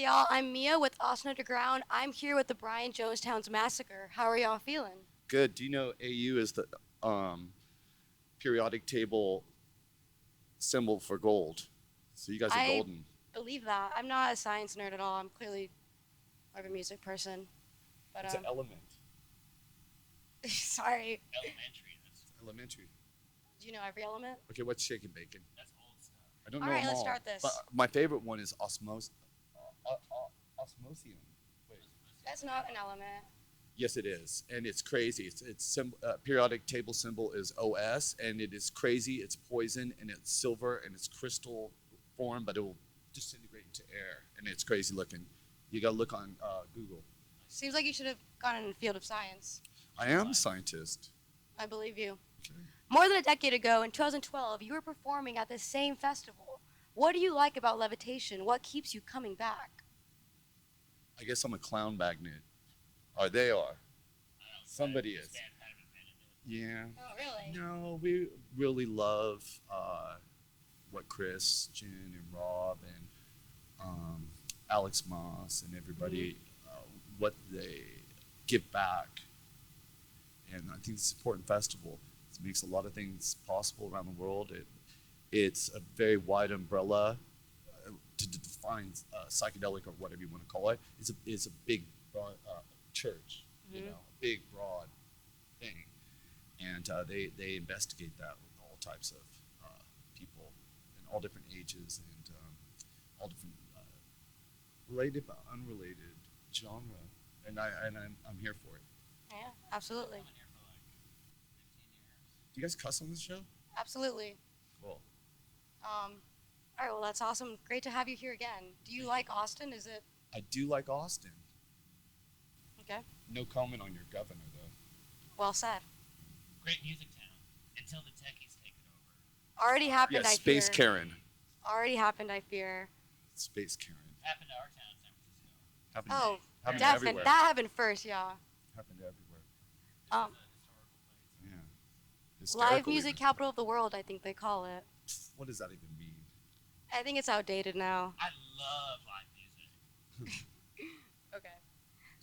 y'all. I'm Mia with Austin Underground. I'm here with the Jonestown Massacre. How are y'all feeling? Good. Do you know AU is the periodic table symbol for gold? So you guys are I golden. believe that. I'm not a science nerd at all. I'm clearly more of a music person. But It's an element. sorry. Elementary. It's elementary. Do you know every element? Okay, what's shake and bacon? That's old stuff. I don't All know right, them let's all. start this. But my favorite one is osmosium. Wait. That's not an element. Yes, it is, and it's crazy. It's periodic table symbol is OS, and it is crazy. It's poison, and it's silver, and it's crystal form, but it will disintegrate into air, and it's crazy looking. You gotta look on Google. Seems like you should have gone in the field of science. I am a scientist. I believe you. Okay. More than a decade ago, in 2012, you were performing at the same festival. What do you like about Levitation? What keeps you coming back? I guess I'm a clown magnet. Or they are. I don't know. Somebody this is. band kind of invented it. Yeah. Oh, really? No, we really love what Chris, Jen, and Rob, and Alex Moss, and everybody, what they give back. And I think it's an important festival. It makes a lot of things possible around the world. It's a very wide umbrella to define psychedelic or whatever you want to call it. It's a big, broad church, you know, a big, broad thing. And they investigate that with all types of people in all different ages and all different related but unrelated genre. And I'm here for it. Yeah, absolutely. I've been here for like 15 years. Do you guys cuss on this show? Absolutely. Cool. All right, well, that's awesome. Great to have you here again. Do you like Austin? Is it I do like Austin. okay? No comment on your governor, though. Well said. Great music town until the techies take it over. Already happened, Yeah, I Space fear. Karen. Already happened, I fear. Space Karen. Happened to our town, San Francisco. Happened, Oh, happened definitely. everywhere. That happened first, yeah. Happened everywhere. Just Um, a historical place. Yeah. Live Hysterical music even. capital of the world, I think they call it. What does that even mean? I think it's outdated now. I love live music. Okay.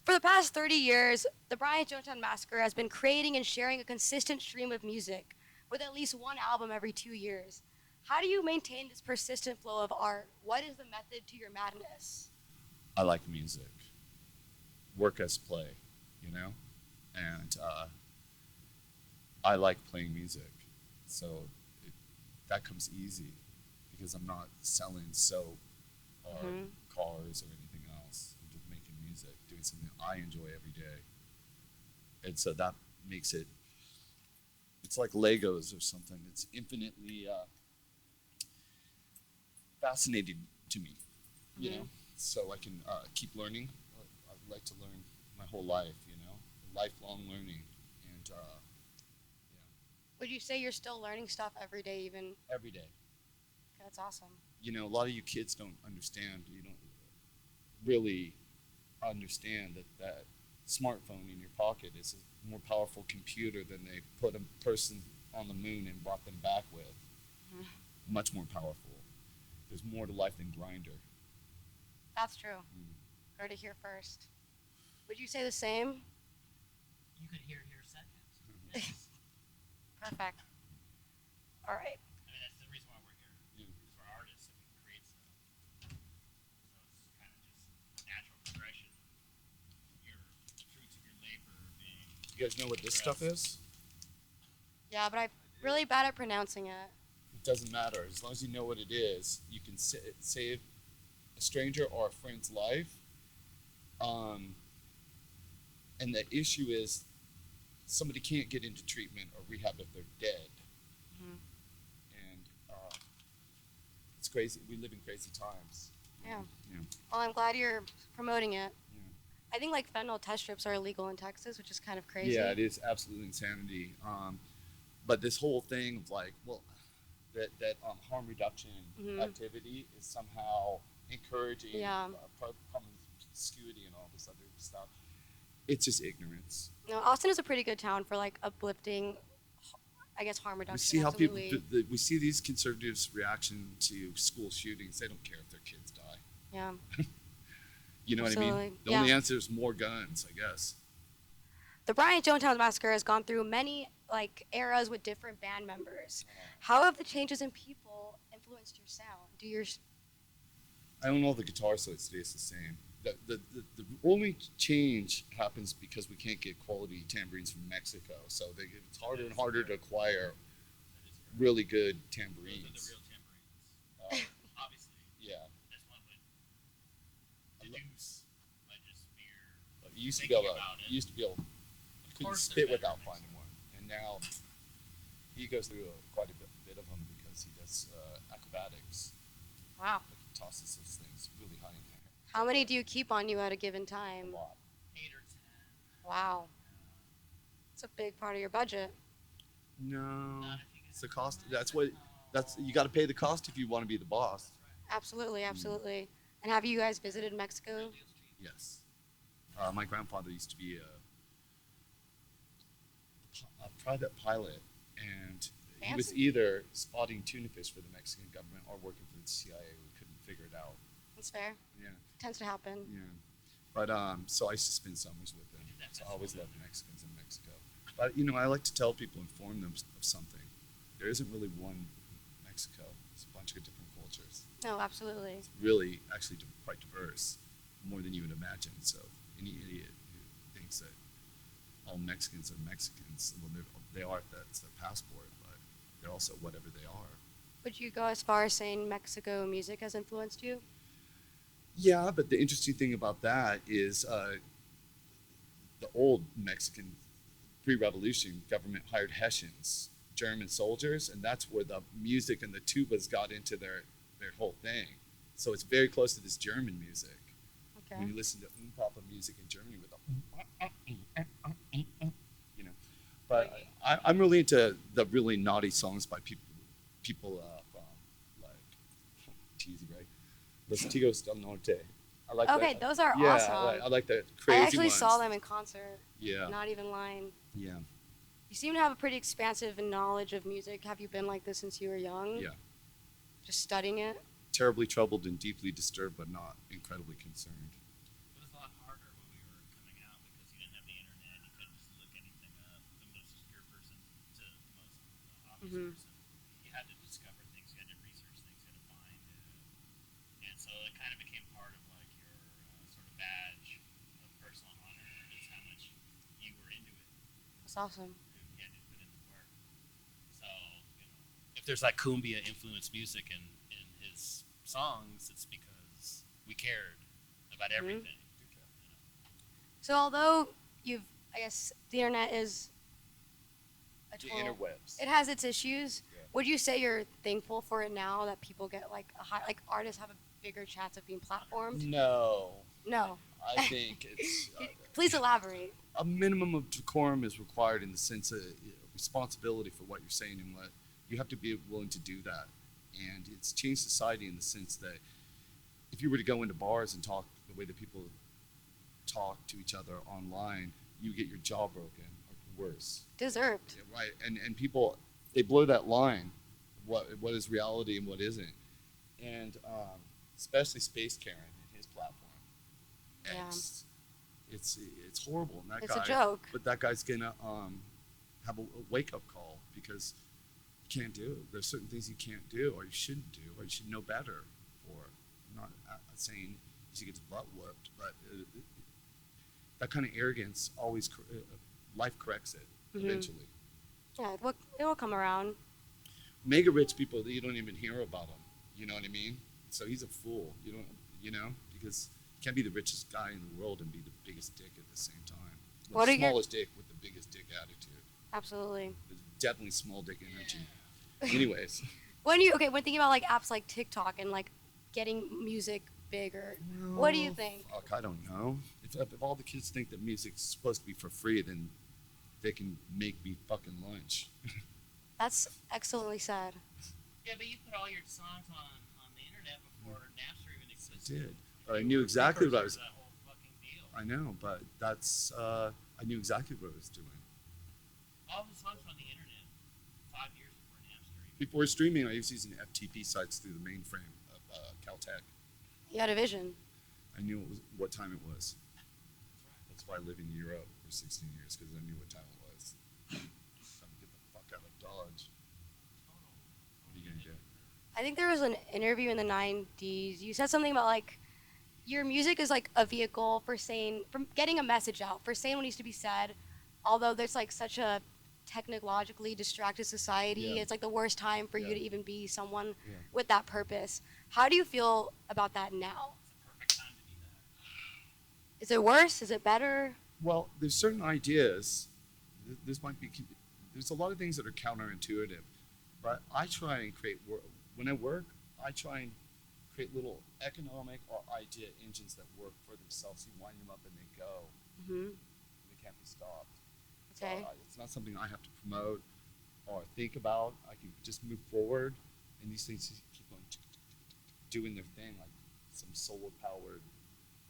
For the past 30 years, the Jonestown Massacre has been creating and sharing a consistent stream of music, with at least one album every 2 years. How do you maintain this persistent flow of art? What is the method to your madness? I like music. Work as play, you know? And I like playing music. So that comes easy because I'm not selling soap or cars or anything else. I'm just making music, doing something I enjoy every day. And so that makes it's like Legos or something. It's infinitely fascinating to me, you know? So I can keep learning. I'd like to learn my whole life, you know? Lifelong learning. And Would you say you're still learning stuff every day, even? every day. That's awesome. You know, a lot of you kids don't understand. You don't really understand that smartphone in your pocket is a more powerful computer than they put a person on the moon and brought them back with. Much more powerful. There's more to life than Grinder. That's true. Heard it here first. Would you say the same? You could hear here second. Yes. Perfect. All right. I mean, that's the reason why we're here. Yeah. Because we're artists and we create stuff. So it's kind of just a natural progression. Your fruits of your labor being. You guys know what this stuff is? Yeah, but I'm really bad at pronouncing it. It doesn't matter. As long as you know what it is, you can save a stranger or a friend's life. And the issue is somebody can't get into treatment or rehab if they're dead. And it's crazy. We live in crazy times. Yeah. Yeah. Well, I'm glad you're promoting it. Yeah. I think like fentanyl test strips are illegal in Texas, which is kind of crazy. Yeah, it is absolute insanity. But this whole thing of like, well, that harm reduction activity is somehow encouraging promiscuity and all this other stuff. It's just ignorance. No, Austin is a pretty good town for like uplifting, I guess, harm reduction. We see how absolutely. people. We see these conservatives' reaction to school shootings. They don't care if their kids die. Yeah. You know what I mean? Absolutely. The Yeah. only answer is more guns, I guess. The Bryant Jonestown Massacre has gone through many like eras with different band members. How have the changes in people influenced your sound? Do your I don't know the guitar, so it stays the same. The only change happens because we can't get quality tambourines from Mexico, so it's harder and harder to acquire That is correct. really good Those are the tambourines. real tambourines. Obviously, Yeah, that's one would I lo- deduce by just mere. you used to be Thinking able to. about it. You used to be able. You Of couldn't course, spit they're better without in finding Mexico. one, and now he goes through quite a bit of them because he does acrobatics. wow. Like he tosses those things really high in the air. How many do you keep on you at a given A time? lot. 8 or 10. Wow. It's a big part of your budget. No, Not if you get it's the it cost. from That's what. That's Mexico. you got to pay the cost if you want to be the boss. That's right. Absolutely, absolutely. And have you guys visited Mexico? Real deal street. Yes. My grandfather used to be a private pilot, and he was Fancy. either spotting tuna fish for the Mexican government or working for the CIA. We couldn't figure it out. That's fair. Yeah, Tends to happen. yeah. But so I used to spend summers with them. We did that So I always festival loved down there. Mexicans in Mexico. But I like to tell people, inform them of something. There isn't really one Mexico. It's a bunch of different cultures. No, absolutely. It's really actually quite diverse, more than you would imagine. So any idiot who thinks that all Mexicans are Mexicans, well, they are if that's their passport, but they're also whatever they are. Would you go as far as saying Mexico music has influenced you? Yeah, but the interesting thing about that is the old Mexican pre-revolution government hired Hessians, German soldiers, and that's where the music and the tubas got into their whole thing. So it's very close to this German music. Okay. When you listen to Papa music in Germany with the, But I'm really into the really naughty songs by people from like Teasy, right? Los Tigos del Norte. I like Okay, that. those are Yeah, awesome. I like the I crazy actually ones. saw them in concert. Yeah, Not even lying. yeah, You seem to have a pretty expansive knowledge of music. Have you been like this since you were young? yeah. Just studying it? Terribly troubled and deeply disturbed, but not incredibly concerned. It was a lot harder when we were coming out because you didn't have the internet. You couldn't just look anything up. The most obscure person to the most obvious Mhm. person. You had to discover things. You had to research things. You had to find it. And so it kind of became part of like your sort of badge of personal honor is how much you were into it. That's awesome. You had to put in the work. So, if there's like cumbia influenced music in his songs, it's because we cared about Mhm. everything. So although I guess the internet is a The tool, interwebs. it has its issues. Yeah. Would you say you're thankful for it now that people get like artists have a bigger chance of being platformed? No, No. I think it's Please elaborate. a minimum of decorum is required in the sense of responsibility for what you're saying and what you have to be willing to do that. And it's changed society in the sense that if you were to go into bars and talk the way that people talk to each other online, you get your jaw broken or worse. Deserved. Yeah, right, and people they blur that line, what is reality and what isn't, and especially Space Karen and his platform. Yeah. It's horrible. And that It's guy, a joke. But that guy's gonna have a wake up call because you can't do it. There's certain things you can't do or you shouldn't do or you should know better for. I'm not saying you should get his butt whooped, but that kind of arrogance always life corrects it Mhm. eventually. Yeah, it will come around. Mega rich people that you don't even hear about them. You know what I mean? So he's a fool. Because you can't be the richest guy in the world and be the biggest dick at the same time. What The are your- smallest dick with the biggest dick attitude. Absolutely. There's definitely small dick energy. Anyways, When thinking about like apps like TikTok and like getting music bigger, what do you think? Fuck, I don't know. If all the kids think that music's supposed to be for free, then they can make me fucking lunch. That's excellently said. Yeah, but you put all your songs on the internet before Napster even I existed. did, but I knew exactly what I was. That whole fucking deal. I know, but that's I knew exactly what I was doing. All the songs were on the internet 5 years before Napster. Even. Before streaming, I was using FTP sites through the mainframe of Caltech. You had a vision. I knew what time it was. That's why I live in Europe for 16 years, because I knew what time it was. Time to get the fuck out of Dodge. What are you gonna do? I think there was an interview in the 90s. You said something about like your music is like a vehicle for saying, from getting a message out, for saying what needs to be said. Although there's like such a technologically distracted society, Yeah. it's like the worst time for you Yeah. to even be someone Yeah. with that purpose. How do you feel about that now? It's the perfect time to do that. Is it worse? Is it better? Well, there's certain ideas. This might be. There's a lot of things that are counterintuitive, but I try and create. When I work, I try and create little economic or idea engines that work for themselves. You wind them up and they go. Hmm. They can't be stopped. Okay. So it's not something I have to promote or think about. I can just move forward, and these things just keep on doing their thing, like some solar-powered,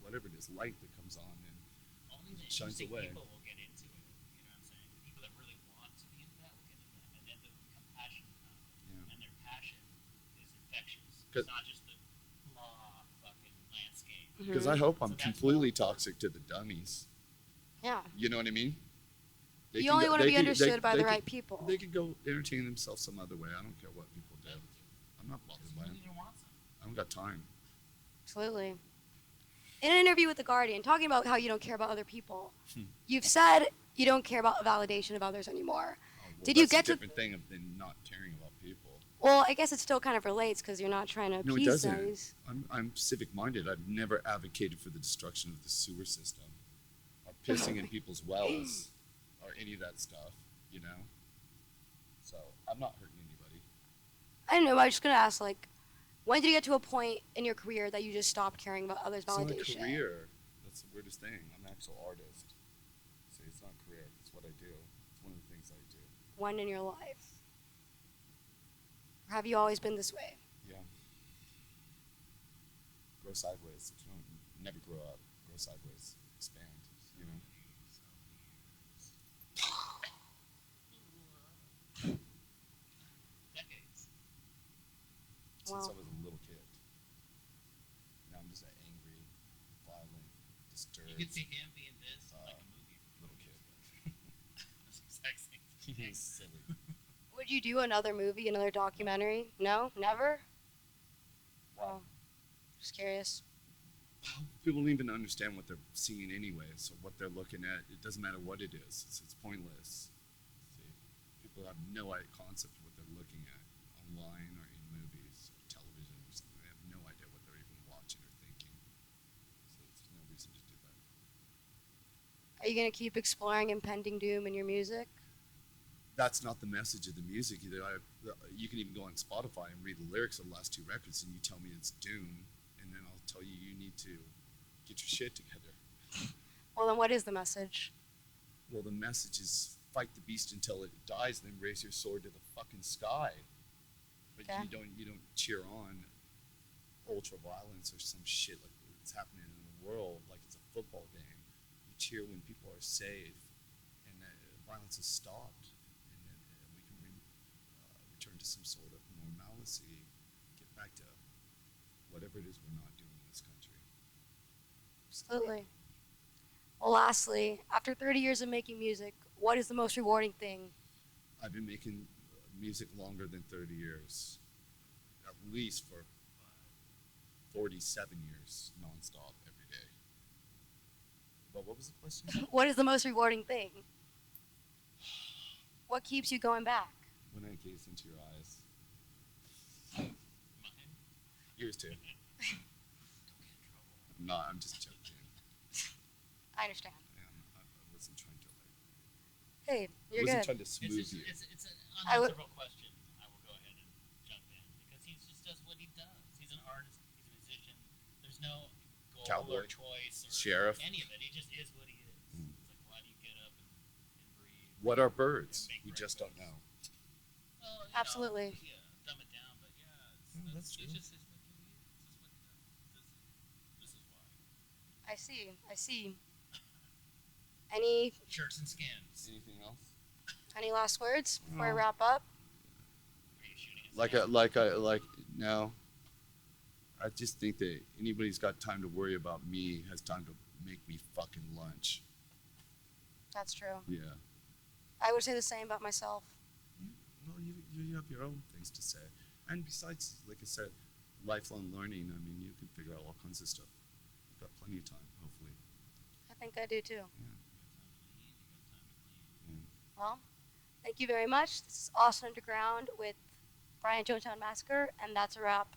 whatever it is, light that comes on and Only the shines interesting away. people will get into it. You know what I'm saying? The people that really want to be into that will get into that, and then they'll become passionate about it. Yeah. And their passion is infectious. 'Cause- It's not just the blah fucking landscape. Because I hope I'm So that's completely more- toxic to the dummies. Yeah. You know what I mean? They You can only go- want to they be can- understood by they the can- right people. They can go entertain themselves some other way. I don't care what people do. I'm not bothered Because by who it. even wants them? I don't got time. Absolutely. In an interview with The Guardian, talking about how you don't care about other people, Hmm. you've said you don't care about validation of others anymore. Oh, well, Did you that's get a to- different thing than not caring about people? Well, I guess it still kind of relates because you're not trying to No, it appease doesn't. those. I'm civic minded. I've never advocated for the destruction of the sewer system or pissing in people's wells or any of that stuff, you know? So I'm not hurting anybody. I don't know. I was just gonna ask, like, when did you get to a point in your career that you just stopped caring about others' It's not a validation? career. That's the weirdest thing. I'm an actual artist. See, it's not a career. It's what I do. It's one of the things I do. When in your life? Or have you always been this way? Yeah. Grow sideways. If you don't, never grow up. Grow sideways. Expand. You know? Decades. Since I Wow. was a little kid. Now I'm just an angry, violent, disturbed You could see him being this in like a movie. little kid. That's the exact same thing. He's silly. Would you do another movie, another documentary? No? Never? Wow. Just curious. People don't even understand what they're seeing anyway. So what they're looking at, it doesn't matter what it is. It's pointless. See, people have no concept of what they're looking at online or in movies or television or something. They have no idea what they're even watching or thinking. So there's no reason to do that. Are you gonna keep exploring impending doom in your music? That's not the message of the music either. You can even go on Spotify and read the lyrics of the last two records, and you tell me it's doom, and then I'll tell you you need to get your shit together. Well, then what is the message? Well, the message is fight the beast until it dies, then raise your sword to the fucking sky. But Okay. you don't cheer on ultra violence or some shit like that's happening in the world like it's a football game. You cheer when people are safe and violence is stopped, and then we can return to some sort of normalcy, get back to whatever it is we're not doing in this country. Absolutely. Well, lastly, after 30 years of making music, what is the most rewarding thing? I've been making music longer than 30 years, at least for 47 years, nonstop, every day. But what was the question? What is the most rewarding thing? What keeps you going back? When I gaze into your eyes. Mine? Yours too. Don't get in trouble. I'm not, I'm just joking. I understand. I wasn't trying to Hey, I you're wasn't good. trying to smooth It's you. an I would- unanswerable question. I will go ahead and jump in because he just does what he does. He's an artist. He's a musician. There's no goal Cowboy. or choice or Sheriff. any of it. He just is what he is. Mm. It's like, why do you get up and breathe? What are birds? and make We just don't breakfast? know. Well, you Absolutely. Know, yeah, dumb it down, but yeah, That's true. It just is what he is. It's just what he does. This is why. I see. I see. Any Shirts and skins. Anything else? last words before I No. wap up? Are you shooting us down? Like no. I just think that anybody's got time to worry about me has time to make me fucking lunch. That's true. Yeah. I would say the same about myself. Well, you have your own things to say. And besides, like I said, lifelong learning, I mean, you can figure out all kinds of stuff. You've got plenty of time, hopefully. I think I do too. Yeah. Yeah. Well, thank you very much. This is Austin Underground with Brian Jonestown Massacre, and that's a wrap.